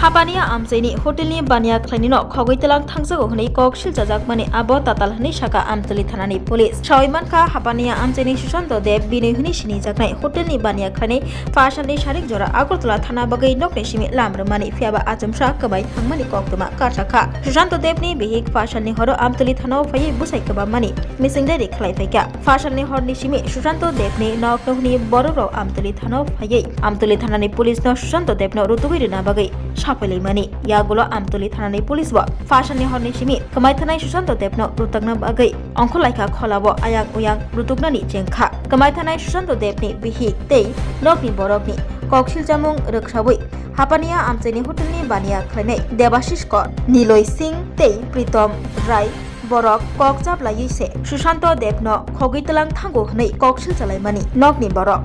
हाबानिया आमचैनि हटेलनि बानिया ख्लाइनिनो खगैतलां थांजोगो हनै ककशिल जाजाकमानि आबो ताताल हनै साका आमतली थानानि पुलिस सावैमानखा हाबानिया आमचैनि सुशांत देव बिनै हनै सिनि जाकनाय हटेलनि बानिया ख्लाइनि फाशालनि सारिक जरा आगरतला थाना बागै नकने सिमि लामरमानि फियाबा आजमसा कबाय थांमानि कक्तमा कासाखा सुशांत देवनि बिहिक फाशालनि हरो आमतली थानाव फायै बुसाय कबामानि मिसिंदारि ख्लाइफायका फाशालनि हरनि सिमि सुशांत देवनि नकनहनि बररो आमतली थानाव फायै आमतली थानानि पुलिस न सुशांत देवनो रुतुगैरना बागै साफैलायमानि यागुलो आमतली थानानि पुलिस बो फाशालनि हरनि सिमि कमाय थानाय सुशांत देवनो रुतकना बागै अंखलायखा खलाबो आयां उयां रुतुगनानि जेंखा कमाय थानाय सुशांत देवनि बिहिक तै नकनि बरकनि ककशिल जामुं रोखसाबै हापानिया आमचैनि हटेलनि बानिया ख्लायनाय देबाशिष कर निलय सिंह तै प्रीतम राय बरक ककजाब लायैसे सुशांत देवनो खगैतलां थांगो हनै ककशिल जालायमानि नकनि बरक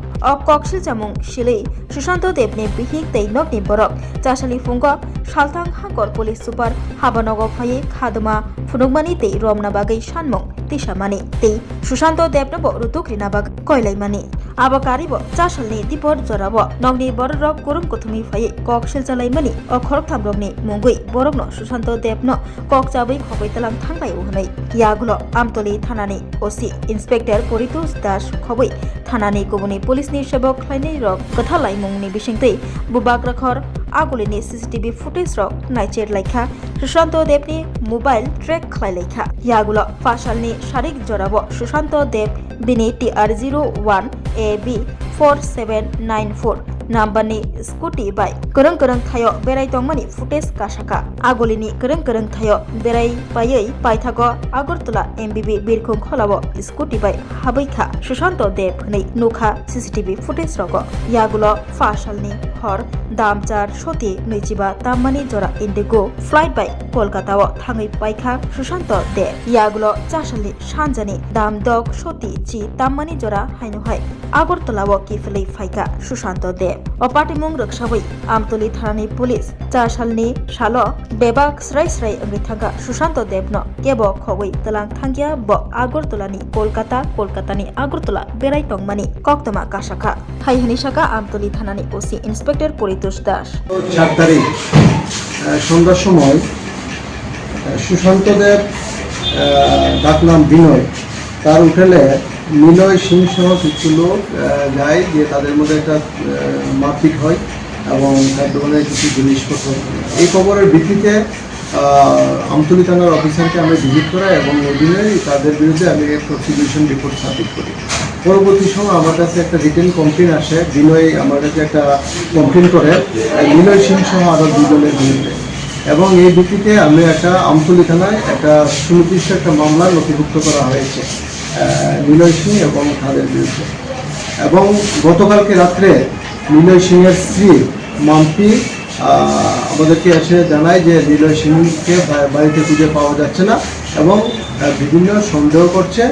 ककशिल जामुं सिलै सुशांत देवनि बिहिक तै नकनि बरक जासालि फुंग सालथां हांकर पुलिस सुपार हाबानगो फायै खादमा फुनुगमानि तै रमना बागै सानमुं तिसामानि तै सुशांत देवनोबो रुतुग्रिना बागै कयलायमानि आबाकारिबो जासालनि दिपर जराबो नगनि बररक कुरुम कुथुमी फायै ककशिल जालायमानि अखरक थामरकनि मुंगै बरकनो सुशांत देवनो ककजाबै खगैतलां थांबाय हनै यागुलो आमतली थानानि ओसि इन्सपेक्टर परितोष दास खबै थानानि गुबुननि पुलिसनि सेबक ख्लायनाय रक कथालाय मुंनि बिसिंतै बुबाक रखर आगुलिनि सीसीटीवी फुटेज रक नायचेर लायखा सुशांत देवनि मोबाइल ट्रेक खालायलायखा यागुलो फाशालनि सारिक जराबो सुशांत देव बिनि TR01 AB 4794 नाम्बारनि स्कुटी बाइक गोरों गोरों थायो बेराय दंमानि फुटेज कासाका आगलिनि गोरों गोरों थायो बेराय पायै पाइथागो आगरतला MBB बिरखुं खलाबो स्कुटी बाइक हाबैखा सुशांत देव हनै नुखा सीसीटीवी फुटेज रगो यागुलो फाशालनि हर दामचार सती 25 तामानि जरा इंडिगो फ्लाइट बाइक कलकाताव थाङै पाइखा सुशांत देव यागुलो जासालनि सानजानि दामदक सती ची तामानि जरा हायनुहाय आगरतलाव किफलै फाइका सुशांत देव अपाटिमुं रोखसाबै आमतली थानानि पुलिस जासालनि सालो बेबाक स्राय स्राय ओंगै थांगा सुशांत देवनो केबो खगै तलां थांगिया ब आगरतलानि कलकातानि आगरतला बेराय दंमानि कक्तमा कासाखा हायहनि साका आमतली थानानि ओसि इन्सपेक्टर परितोष दास 4 তারিখ সন্ধ্যার সময় সুশান্ত দেব ডাকনাম বিনয় তার হোটেলে নিলয় সিং সহ কিছু লোক যায় যে তাদের মধ্যে একটা মারপিট হয় এবং তার দোকানে কিছু জিনিসপত্র এই খবরের ভিত্তিতে আমতলী থানার অফিসারকে আমরা ভিজিট করা এবং অধীনে তাদের বিরুদ্ধে আমি প্রসিকিউশন রিপোর্ট সাবমিট করি পরবর্তী সময় আমার কাছে একটা রিটেন কমপ্লেন আসে বিনয় আমার কাছে একটা কমপ্লেন করে নিলয় সিং সহ আরও দুজনের বিরুদ্ধে এবং এই ভিত্তিতে আমি একটা আমতলী থানায় একটা সুনির্দিষ্ট একটা মামলা নথিভুক্ত করা হয়েছে নিলয় সিং এবং তাদের বিরুদ্ধে এবং গতকালকে রাত্রে নিলয় সিংয়ের স্ত্রী মাম্পি আমাদেরকে এসে জানায় যে নিলয় সিংকে বাড়িতে খুঁজে পাওয়া যাচ্ছে না এবং বিভিন্ন সন্দেহ করছে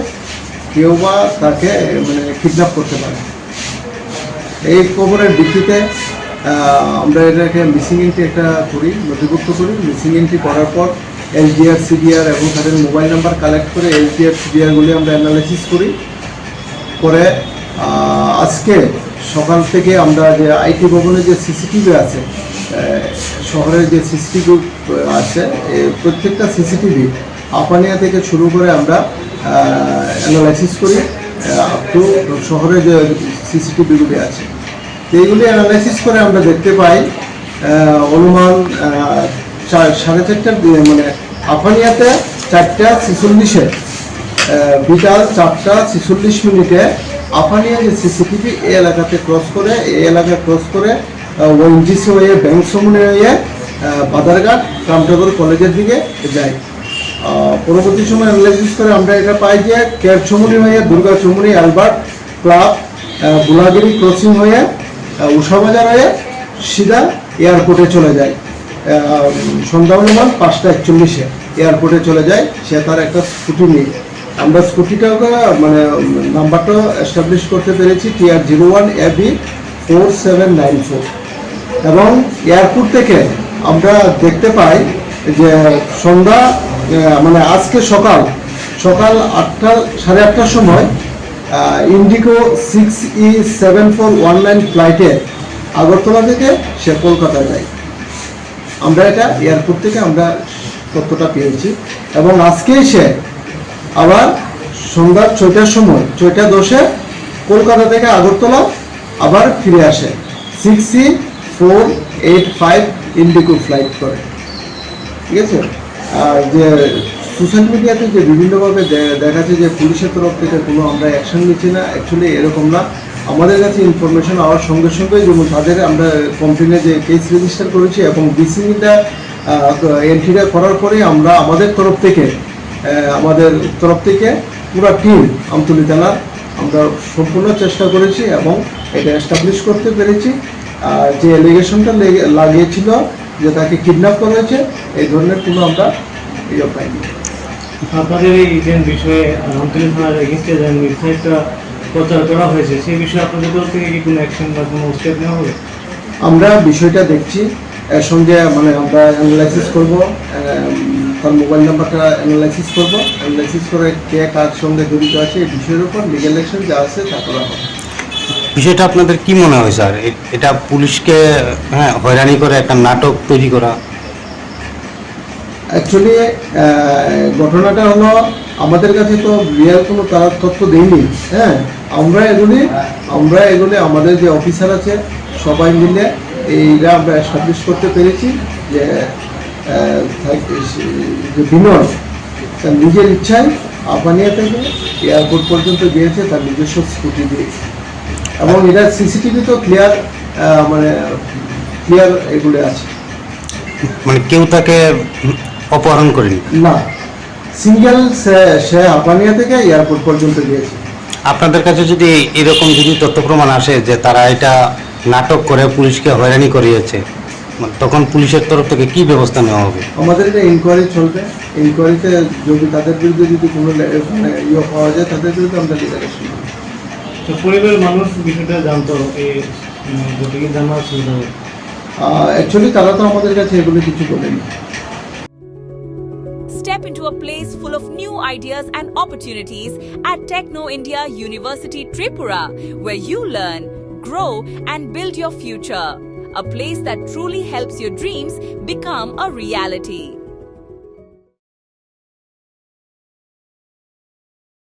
কেউ বা তাকে মানে কিডন্যাপ করতে পারে এই খবরের ভিত্তিতে আমরা এটাকে মিসিং এন্ট্রি একটা করি নথিভুক্ত করি মিসিং এন্ট্রি করার পর SDR CDR এবং তাদের মোবাইল নাম্বার কালেক্ট করে SDR CDRগুলি আমরা অ্যানালাইসিস করি করে আজকে সকাল থেকে আমরা যে IT ভবনে যে CCTV আছে শহরের যে CCTV আছে প্রত্যেকটা CCTV আপানিয়া থেকে শুরু করে আমরা অ্যানালাইসিস করি আপ টু শহরে যে CCTVগুলি আছে এইগুলি অ্যানালাইসিস করে আমরা দেখতে পাই অনুমান 4:30 মানে আফানিয়াতে 4:46 বিকাল 4:46 আফানিয়া যে CCTV এই এলাকাতে ক্রস করে ONGC হয়ে ব্যাংক সমুনে হয়ে বাদারঘাট রামনগর কলেজের দিকে যায় পরবর্তী সময় অ্যানালাইসিস করে আমরা এটা পাই যে ক্যাব সমুনি হয়ে দুর্গা চমুনি অ্যালবার্ট ক্লাব গোলাগিরি ক্রসিং হয়ে উষাবাজার হয়ে সিধা এয়ারপোর্টে চলে যায় সন্ধ্যা অনুমান 5:41 এয়ারপোর্টে চলে যায় সে তার একটা স্কুটি নিয়ে আমরা স্কুটিটাকে মানে নাম্বারটা এস্টাবলিশ করতে পেরেছি TR01 AB 4794 এবং এয়ারপোর্ট থেকে আমরা দেখতে পাই যে সন্ধ্যা মানে আজকে সকাল 8:30 সময় ইন্ডিগো 6E7419 ফ্লাইটে আগরতলা থেকে সে কলকাতা যায় আমরা এটা এয়ারপোর্ট থেকে আমরা তথ্যটা পেয়েছি এবং আজকে এসে আবার সন্ধ্যা 6টার সময় 6:10 কলকাতা থেকে আগরতলা আবার ফিরে আসে 6C485 ইন্ডিগো ফ্লাইট করে, ঠিক আছে। আর যে সোশ্যাল মিডিয়াতে যে বিভিন্নভাবে দেখাচ্ছে যে পুলিশের তরফ থেকে কোনো আমরা অ্যাকশন নিচ্ছি না, অ্যাকচুয়ালি এরকম না। আমাদের কাছে ইনফরমেশন হওয়ার সঙ্গে সঙ্গে যেমন তাদের আমরা কমপ্লেনে যে কেস রেজিস্টার করেছি এবং বিসিবিটা এন্ট্রিটা করার পরে আমরা আমাদের তরফ থেকে পুরো টিম আমতলী থানার আমরা সম্পূর্ণ চেষ্টা করেছি এবং এটা এস্টাবলিশ করতে পেরেছি। যে অ্যালিগেশনটা লাগিয়েছিল যে তাকে কিডন্যাপ করা হয়েছে, এই ধরনের কোনো আমরা ইয়ে পাইনি। আপনাদের এই যে বিষয়ে আমতলী থানার এগেইনস্টে যে মিথ্যাটা প্রচার করা হয়েছে সেই বিষয়ে আপনাদের তরফ থেকে কি কোনো অ্যাকশন বা কোনো স্টেপ নেওয়া হবে? আমরা বিষয়টা দেখছি, এর সঙ্গে মানে আমরা অ্যানালাইসিস করব, তার মোবাইল নাম্বারটা অ্যানালাইসিস করে কে কার সঙ্গে জড়িত আছে এই বিষয়ের উপর লিগ্যাল অ্যাকশন যা আছে তা করা হবে। বিষয়টা আপনাদের কি মনে হয় স্যার, এটা পুলিশকে হয়রানি করে একটা নাটক তৈরি করা? অ্যাকচুয়ালি ঘটনাটা হলো আমাদের কাছে তো রিয়েল কোনো তারা তথ্য দেয়নি। আমরা এগুলি আমাদের যে অফিসার আছে সবাই মিলে এইটা আমরা এস্টাবলিশ করতে পেরেছি যে বিনয় তার নিজের ইচ্ছায় আফগানিয়া থেকে এয়ারপোর্ট পর্যন্ত গিয়েছে তার নিজস্ব স্কুটি দিয়েছে এবং এটা সিসিটিভি তো ক্লিয়ার এগুলো আছে, মানে কেউ তাকে অপহরণ করেনি না, সিঙ্গেল সে আফগানিয়া থেকে এয়ারপোর্ট পর্যন্ত গিয়েছে। আপনাদের কাছে যদি এরকম তথ্য প্রমাণ আসে যে তারা এটা নাটক করে পুলিশকে হয়রানি করিয়েছে, তখন পুলিশের তরফ থেকে কি ব্যবস্থা নেওয়া হবে? আমাদের এটা ইনকোয়ারি চলবে, ইনকোয়ারিতে যদি তাদের বিরুদ্ধে যদি কোনো ইয়ে পাওয়া যায় তাদের বিরুদ্ধে আমরা লিগাল অ্যাকশন নেব। তো পরিবারের মানুষ বিষয়টা জানতো এই কি জানা ছিল? অ্যাকচুয়ালি তারা তো আমাদের কাছে এগুলো কিছু বলেনি। Step into a place full of new ideas and opportunities at Techno India University Tripura, where you learn, grow and build your future. A place that truly helps your dreams become a reality.